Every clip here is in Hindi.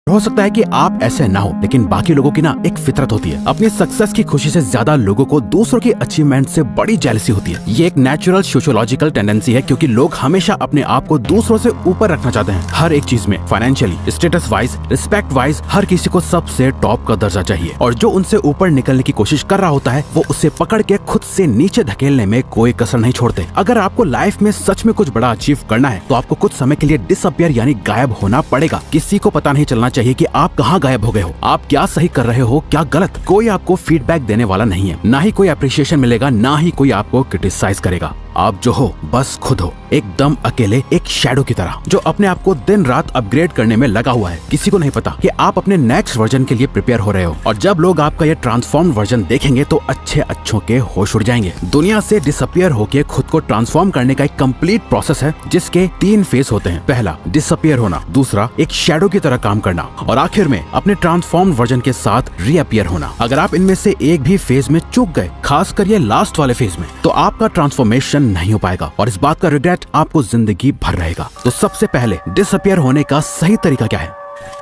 हो सकता है कि आप ऐसे ना हो, लेकिन बाकी लोगों की ना एक फितरत होती है। अपनी सक्सेस की खुशी से ज्यादा लोगों को दूसरों की अचीवमेंट से बड़ी जेलसी होती है। ये एक नेचुरल सोशियोलॉजिकल टेंडेंसी है, क्योंकि लोग हमेशा अपने आप को दूसरों से ऊपर रखना चाहते हैं। हर एक चीज में, financially, status wise, respect wise, हर किसी को सबसे टॉप का दर्जा चाहिए, और जो उनसे ऊपर निकलने की कोशिश कर रहा होता है वो उसे पकड़ के खुद से नीचे धकेलने में कोई कसर नहीं छोड़ते। अगर आपको लाइफ में सच में कुछ बड़ा अचीव करना है तो आपको कुछ समय के लिए डिसअपियर यानी गायब होना पड़ेगा। किसी को पता नहीं चलना चाहिए कि आप कहाँ गायब हो गए हो, आप क्या सही कर रहे हो, क्या गलत। कोई आपको फीडबैक देने वाला नहीं है, ना ही कोई अप्रिशिएशन मिलेगा, ना ही कोई आपको क्रिटिसाइज करेगा। आप जो हो बस खुद हो, एकदम अकेले, एक शैडो की तरह जो अपने आप को दिन रात अपग्रेड करने में लगा हुआ है। किसी को नहीं पता कि आप अपने नेक्स्ट वर्जन के लिए प्रिपेयर हो रहे हो, और जब लोग आपका ये ट्रांसफॉर्म वर्जन देखेंगे तो अच्छों के होश उड़ जाएंगे। दुनिया से डिसअपियर होकर खुद को ट्रांसफॉर्म करने का एक कंप्लीट प्रोसेस है, जिसके 3 फेज होते हैं। पहला डिसअपियर होना, दूसरा एक शैडो की तरह काम करना, और आखिर में अपने ट्रांसफॉर्म वर्जन के साथ रीअपियर होना। अगर आप इनमें से एक भी फेज में चूक गए, खासकर ये लास्ट वाले फेज में, तो आपका ट्रांसफॉर्मेशन नहीं हो पाएगा, और इस बात का रिग्रेट आपको जिंदगी भर रहेगा। तो सबसे पहले डिसअपियर होने का सही तरीका क्या है?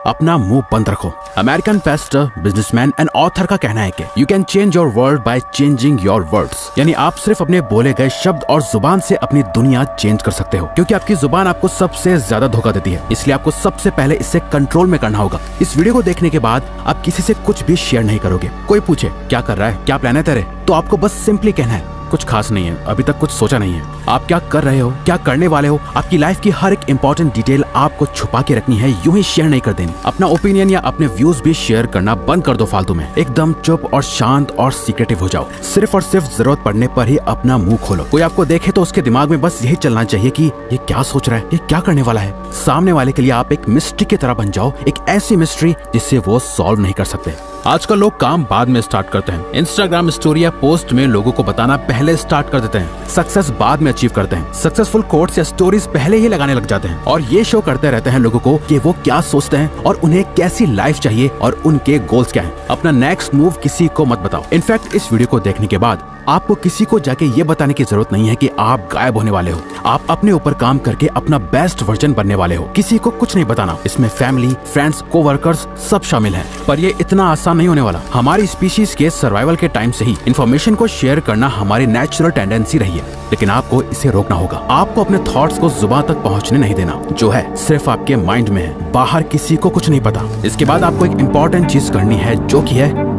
अपना मुंह बंद रखो। American Pasteur, businessman and author का कहना है कि you can change your world by changing your words, यानी आप सिर्फ अपने बोले गए शब्द और जुबान से अपनी दुनिया चेंज कर सकते हो, क्योंकि आपकी जुबान आपको सबसे ज्यादा धोखा देती है। इसलिए आपको सबसे पहले इससे कंट्रोल में करना होगा। इस वीडियो को देखने के बाद आप किसी से कुछ भी शेयर नहीं करोगे। कोई पूछे क्या कर रहा है, क्या प्लान है तेरे, तो आपको बस सिंपली कहना है कुछ खास नहीं है, अभी तक कुछ सोचा नहीं है। आप क्या कर रहे हो, क्या करने वाले हो, आपकी लाइफ की हर एक इंपॉर्टेंट डिटेल आपको छुपा के रखनी है, यूं ही शेयर नहीं कर देनी। अपना ओपिनियन या अपने व्यूज भी शेयर करना बंद कर दो फालतू में। एकदम चुप और शांत और सीक्रेटिव हो जाओ। सिर्फ और सिर्फ जरूरत पड़ने पर ही अपना मुंह खोलो। कोई आपको देखे तो उसके दिमाग में बस यही चलना चाहिए कि ये क्या सोच रहा है, ये क्या करने वाला है। सामने वाले के लिए आप एक मिस्ट्री की तरह बन जाओ, एक ऐसी मिस्ट्री जिससे वो सॉल्व नहीं कर सकते। आजकल लोग काम बाद में स्टार्ट करते हैं। इंस्टाग्राम स्टोरी या पोस्ट में लोगों को बताना पहले स्टार्ट कर देते हैं। सक्सेस बाद में अचीव करते हैं। सक्सेसफुल कोट्स या स्टोरीज पहले ही लगाने लग जाते हैं, और ये शो करते रहते हैं लोगों को कि वो क्या सोचते हैं और उन्हें कैसी लाइफ चाहिए और उनके गोल्स क्या हैं। अपना नेक्स्ट मूव किसी को मत बताओ। इनफैक्ट इस वीडियो को देखने के बाद आपको किसी को जाके ये बताने की जरूरत नहीं है कि आप गायब होने वाले हो। आप अपने ऊपर काम करके अपना बेस्ट वर्जन बनने वाले हो। किसी को कुछ नहीं बताना। इसमें फैमिली, फ्रेंड्स, कोवर्कर्स सब शामिल हैं। पर ये इतना आसान नहीं होने वाला। हमारी स्पीशीज के सर्वाइवल के टाइम से ही इन्फॉर्मेशन को शेयर करना हमारी नेचुरल टेंडेंसी रही है, लेकिन आपको इसे रोकना होगा। आपको अपने थॉट्स को जुबान तक पहुंचने नहीं देना। जो है सिर्फ आपके माइंड में है, बाहर किसी को कुछ नहीं पता। इसके बाद आपको एक इम्पोर्टेंट चीज करनी है, जो की है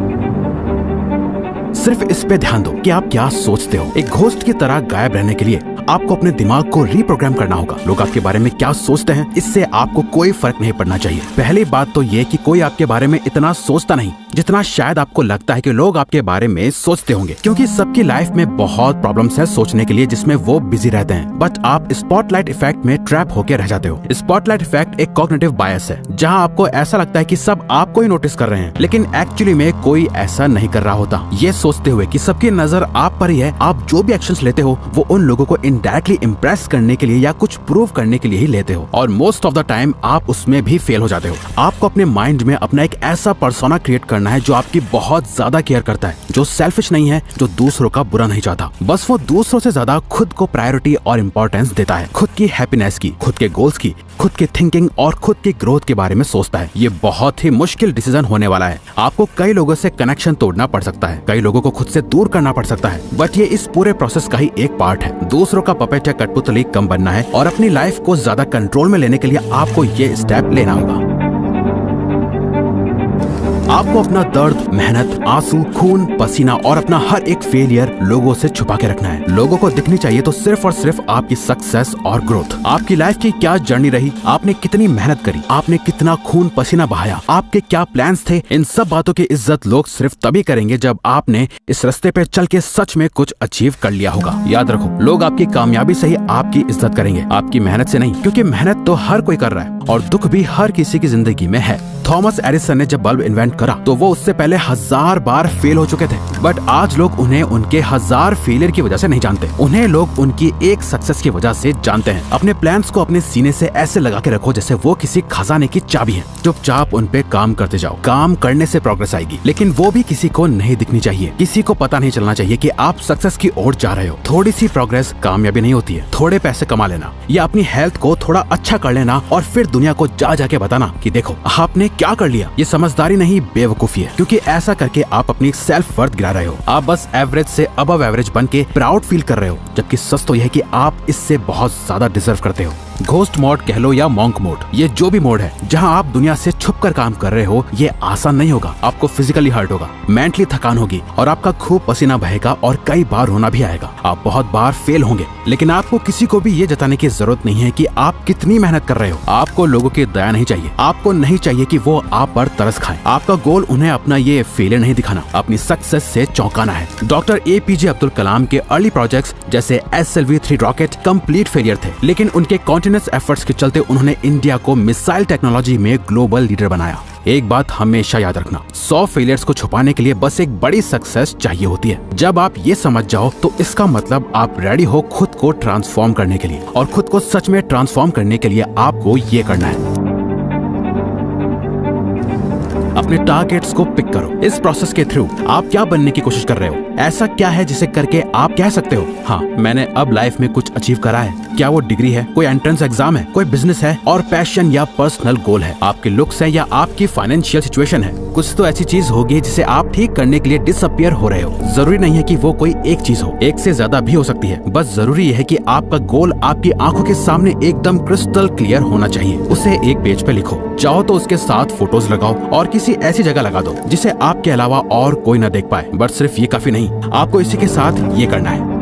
सिर्फ इस पे ध्यान दो कि आप क्या सोचते हो। एक घोस्ट की तरह गायब रहने के लिए आपको अपने दिमाग को रीप्रोग्राम करना होगा। लोग आपके बारे में क्या सोचते हैं, इससे आपको कोई फर्क नहीं पड़ना चाहिए। पहली बात तो ये कि कोई आपके बारे में इतना सोचता नहीं जितना शायद आपको लगता है कि लोग आपके बारे में सोचते होंगे, क्योंकि सबकी लाइफ में बहुत प्रॉब्लम्स है सोचने के लिए, जिसमें वो बिजी रहते हैं। बट आप स्पॉटलाइट इफेक्ट में ट्रैप होकर रह जाते हो। स्पॉटलाइट इफेक्ट एक कॉग्निटिव बायस है, जहाँ आपको ऐसा लगता है कि सब आपको ही नोटिस कर रहे हैं, लेकिन एक्चुअली में कोई ऐसा नहीं कर रहा होता। ये सोचते हुए कि सबकी नजर आप पर ही है, आप जो भी एक्शंस लेते हो वो उन लोगों को इनडायरेक्टली इम्प्रेस करने के लिए या कुछ प्रूव करने के लिए ही लेते हो, और मोस्ट ऑफ द टाइम आप उसमें भी फेल हो जाते हो। आपको अपने माइंड में अपना एक ऐसा पर्सोना क्रिएट करना है जो आपकी बहुत ज्यादा केयर करता है, जो सेल्फिश नहीं है, जो दूसरों का बुरा नहीं चाहता। बस वो दूसरों से ज्यादा खुद को प्रायोरिटी और इम्पोर्टेंस देता है। खुद की हैप्पीनेस की, खुद के गोल्स की, खुद की थिंकिंग और खुद की ग्रोथ के बारे में सोचता है। ये बहुत ही मुश्किल डिसीजन होने वाला है। आपको कई लोगों से कनेक्शन तोड़ना पड़ सकता है, कई लोगों को खुद से दूर करना पड़ सकता है, बट ये इस पूरे प्रोसेस का ही एक पार्ट है। दूसरों का पपेट या कठपुतली कम बनना है, और अपनी लाइफ को ज्यादा कंट्रोल में लेने के लिए आपको ये स्टेप लेना होगा। आपको अपना दर्द, मेहनत, आंसू, खून, पसीना और अपना हर एक फेलियर लोगों से छुपा के रखना है। लोगों को दिखनी चाहिए तो सिर्फ और सिर्फ आपकी सक्सेस और ग्रोथ। आपकी लाइफ की क्या जर्नी रही, आपने कितनी मेहनत करी, आपने कितना खून पसीना बहाया, आपके क्या प्लान्स थे, इन सब बातों की इज्जत लोग सिर्फ तभी करेंगे जब आपने इस रास्ते पे चल के सच में कुछ अचीव कर लिया होगा। याद रखो, लोग आपकी कामयाबी से ही आपकी इज्जत करेंगे, आपकी मेहनत से नहीं, क्योंकि मेहनत तो हर कोई कर रहा है और दुख भी हर किसी की जिंदगी में है। थॉमस एडिसन ने जब बल्ब इन्वेंट करा तो वो उससे पहले 1000 बार फेल हो चुके थे, बट आज लोग उन्हें उनके 1000 फेलियर की वजह से नहीं जानते, उन्हें लोग उनकी एक सक्सेस की वजह से जानते हैं। अपने प्लान्स को अपने सीने से ऐसे लगा के रखो जैसे वो किसी खजाने की चाबी है। चुपचाप उन पे काम करते जाओ। काम करने से प्रोग्रेस आएगी, लेकिन वो भी किसी को नहीं दिखनी चाहिए। किसी को पता नहीं चलना चाहिए कि आप सक्सेस की ओर जा रहे हो। थोड़ी सी प्रोग्रेस कामयाबी नहीं होती है। थोड़े पैसे कमा लेना या अपनी हेल्थ को थोड़ा अच्छा कर लेना और फिर दुनिया को जा जाके बताना कि देखो आपने क्या कर लिया। ये समझदारी नहीं, बेवकूफी है, क्योंकि ऐसा करके आप अपनी सेल्फ वर्थ गिरा रहे हो। आप बस एवरेज से अबव एवरेज बन के प्राउड फील कर रहे हो, जबकि सच तो यह है कि आप इससे बहुत ज्यादा डिजर्व करते हो। घोस्ट मोड कह लो या मॉन्क मोड, ये जो भी मोड है जहां आप दुनिया से छुप कर काम कर रहे हो, ये आसान नहीं होगा। आपको फिजिकली हर्ट होगा, मेंटली थकान होगी और आपका खूब पसीना बहेगा और कई बार रोना भी आएगा। आप बहुत बार फेल होंगे, लेकिन आपको किसी को भी ये जताने की जरूरत नहीं है कि आप कितनी मेहनत कर रहे हो। आपको लोगों की दया नहीं चाहिए, आपको नहीं चाहिए कि वो आप पर तरस खाएं। आपका गोल उन्हें अपना ये फेलियर नहीं दिखाना, अपनी सक्सेस से चौंकाना है। डॉक्टर APJ अब्दुल कलाम के अर्ली प्रोजेक्ट्स जैसे SLV-3 रॉकेट कंप्लीट फेलियर थे, लेकिन उनके कॉन्टिन्यूअस एफर्ट्स के चलते उन्होंने इंडिया को मिसाइल टेक्नोलॉजी में ग्लोबल लीडर बनाया। एक बात हमेशा याद रखना, 100 फेलियर्स को छुपाने के लिए बस एक बड़ी सक्सेस चाहिए होती है। जब आप ये समझ जाओ तो इसका मतलब आप रेडी हो खुद को ट्रांसफॉर्म करने के लिए, और खुद को सच में ट्रांसफॉर्म करने के लिए आपको ये करना है, अपने टारगेट्स को पिक करो। इस प्रोसेस के थ्रू आप क्या बनने की कोशिश कर रहे हो? ऐसा क्या है जिसे करके आप कह सकते हो, हाँ मैंने अब लाइफ में कुछ अचीव करा है? क्या वो डिग्री है, कोई एंट्रेंस एग्जाम है, कोई बिजनेस है और पैशन या पर्सनल गोल है, आपके लुक्स है या आपकी फाइनेंशियल सिचुएशन है? कुछ तो ऐसी चीज होगी जिसे आप ठीक करने के लिए डिसअपियर हो रहे हो। जरूरी नहीं है कि वो कोई एक चीज हो, एक से ज्यादा भी हो सकती है। बस जरूरी है कि आपका गोल आपकी आंखों के सामने एकदम क्रिस्टल क्लियर होना चाहिए। उसे एक पेज पे लिखो, चाहो तो उसके साथ फोटोज लगाओ और किसी ऐसी जगह लगा दो जिसे आपके अलावा और कोई न देख पाए। बट सिर्फ ये काफी नहीं, आपको इसी के साथ ये करना है।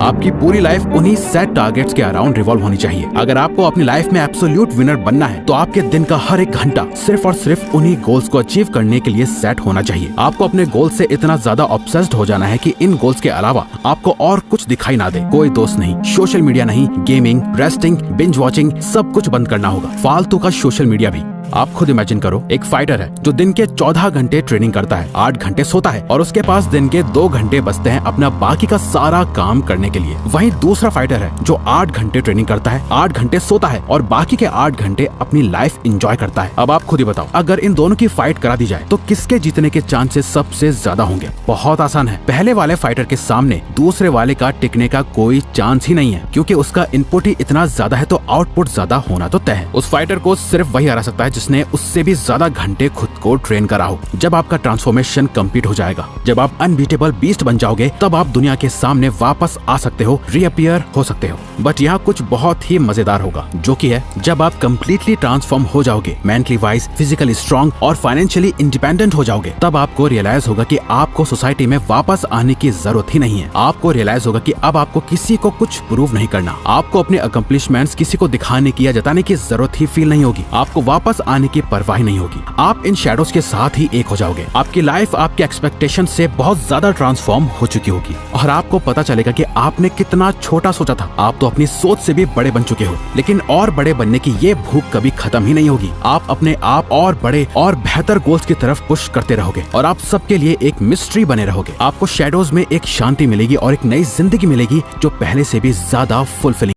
आपकी पूरी लाइफ उन्हीं सेट टारगेट्स के अराउंड रिवॉल्व होनी चाहिए। अगर आपको अपनी लाइफ में एब्सोल्यूट विनर बनना है तो आपके दिन का हर एक घंटा सिर्फ और सिर्फ उन्हीं गोल्स को अचीव करने के लिए सेट होना चाहिए। आपको अपने गोल से इतना ज्यादा ऑब्सेस्ड हो जाना है कि इन गोल्स के अलावा आपको और कुछ दिखाई ना दे। कोई दोस्त नहीं, सोशल मीडिया नहीं, गेमिंग, रेस्टिंग, बिंज वॉचिंग, सब कुछ बंद करना होगा, फालतू का सोशल मीडिया भी। आप खुद इमेजिन करो, एक फाइटर है जो दिन के 14 घंटे ट्रेनिंग करता है, 8 घंटे सोता है और उसके पास दिन के 2 घंटे बचते हैं अपना बाकी का सारा काम करने के लिए। वहीं दूसरा फाइटर है जो 8 घंटे ट्रेनिंग करता है, 8 घंटे सोता है और बाकी के 8 घंटे अपनी लाइफ एंजॉय करता है। अब आप खुद ही बताओ, अगर इन दोनों की फाइट करा दी जाए तो किसके जीतने के चांसेस सबसे ज्यादा होंगे? बहुत आसान है, पहले वाले फाइटर के सामने दूसरे वाले का टिकने का कोई चांस ही नहीं है, क्योंकि उसका इनपुट ही इतना ज्यादा है तो आउटपुट ज्यादा होना तो तय है। उस फाइटर को सिर्फ वही हरा सकता है जिसने उससे भी ज्यादा घंटे खुद को ट्रेन करा हो। जब आपका ट्रांसफॉर्मेशन कंप्लीट हो जाएगा, जब आप अनबीटेबल बीस्ट बन जाओगे, तब आप दुनिया के सामने वापस आ सकते हो, रीअपियर हो सकते हो। बट यहाँ कुछ बहुत ही मजेदार होगा, जो कि है जब आप कंप्लीटली ट्रांसफॉर्म हो जाओगे, मेंटली वाइज, फिजिकली स्ट्रॉन्ग और फाइनेंशियली इंडिपेंडेंट हो जाओगे, तब आपको रियलाइज होगा कि आपको सोसाइटी में वापस आने की जरूरत ही नहीं है। आपको रियलाइज होगा कि अब आपको किसी को कुछ प्रूव नहीं करना, आपको अपने अकम्प्लिशमेंट्स किसी को दिखाने की या जताने की जरूरत ही फील नहीं होगी, आपको वापस आने की परवाह नहीं होगी। आप इन शैडोज के साथ ही एक हो जाओगे। आपकी लाइफ आपके एक्सपेक्टेशन से बहुत ज्यादा ट्रांसफॉर्म हो चुकी होगी और आपको पता चलेगा कि आपने कितना छोटा सोचा था। आप तो अपनी सोच से भी बड़े बन चुके हो, लेकिन और बड़े बनने की ये भूख कभी खत्म ही नहीं होगी। आप अपने आप और बड़े और बेहतर गोल्स की तरफ पुश करते रहोगे और आप सबके लिए एक मिस्ट्री बने रहोगे। आपको शैडोज में एक शांति मिलेगी और एक नई जिंदगी मिलेगी जो पहले से भी ज्यादा फुलफिलिंग